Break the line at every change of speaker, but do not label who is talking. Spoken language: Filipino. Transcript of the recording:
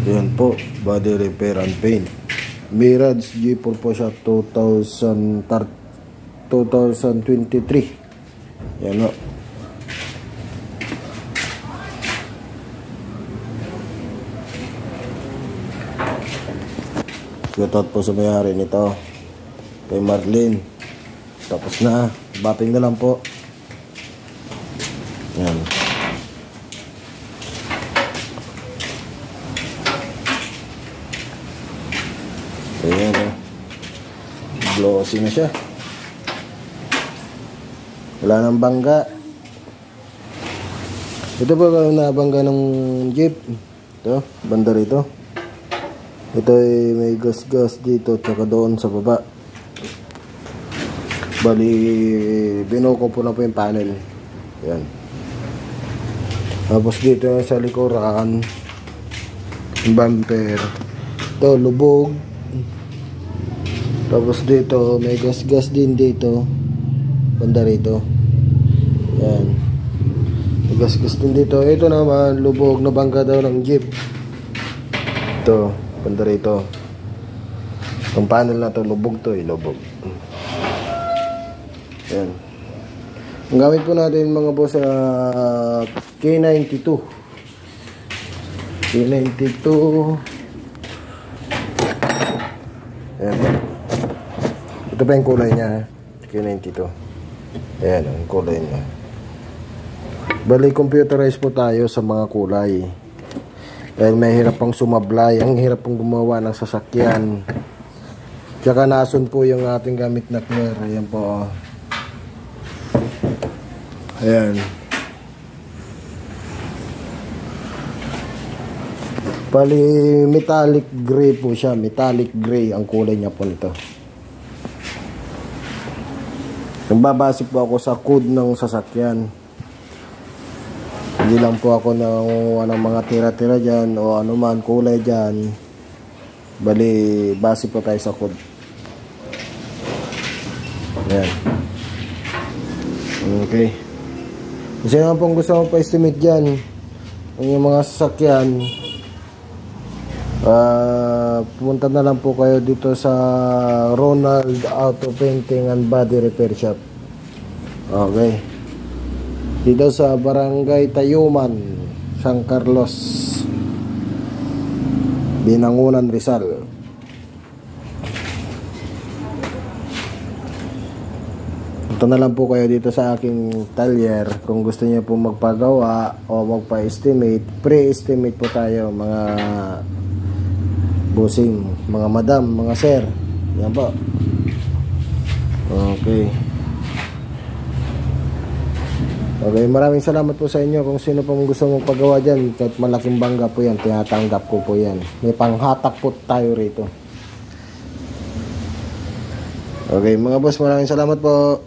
Yan po, body repair and paint. Mirage G4 po siya, 2023. Yan o. Shoutout po sa may-ari nito, kay Marlene. Tapos na, bapping na lang po. Yan. Ayan o. Glossy na siya. Wala nang bangga. Ito po yung nabangga ng jeep. Ito, banda rito. Ito ay may gas-gas dito tsaka doon sa baba. Bali, binuko po na po yung panel. Yan. Tapos dito sa likuran, bumper. Ito, lubog. Tapos dito, may gas-gas din dito. Banda rito. Yan. May gas-gas din dito. Ito naman, lubog na bangga daw ng jeep. Ito, banda rito. Itong panel na to, lubog to, lubog. Yan. Ang gamit po natin mga boss sa K92. K92. Ayan po. Ito pa yung kulay niya, K92. Ayan ang kulay niya. Bali, computerized po tayo sa mga kulay. Dahil may hirap pang sumablay. Ang hirap pong gumawa ng sasakyan. Tsaka nasun po yung ating gamit na clear. Ayan po. Ayan. Bali, metallic gray po siya. Metallic gray ang kulay niya po nito. Nagbabase po ako sa code ng sasakyan. Hindi lang po ako ng mga tira-tira dyan o anuman kulay dyan. Bali, base po tayo sa code. Ayan. Okay. Kasi naman pong gusto mo pa-estimate dyan yung mga sasakyan, pumunta na lang po kayo dito sa Ronald Auto Painting and Body Repair Shop. Okay. Dito sa Barangay Tayuman, San Carlos, Binangunan, Rizal. Punta na lang po kayo dito sa aking talyer kung gusto niyo po magpagawa o magpa-estimate. Pre-estimate po tayo mga bossing, mga madam, mga sir. Yan po. Okay. Okay, maraming salamat po sa inyo. Kung sino pong gusto mong pagawa dyan, kahit malaking bangga po yan, tinatanggap ko po yan. May panghatak po tayo rito. Okay, mga boss, maraming salamat po.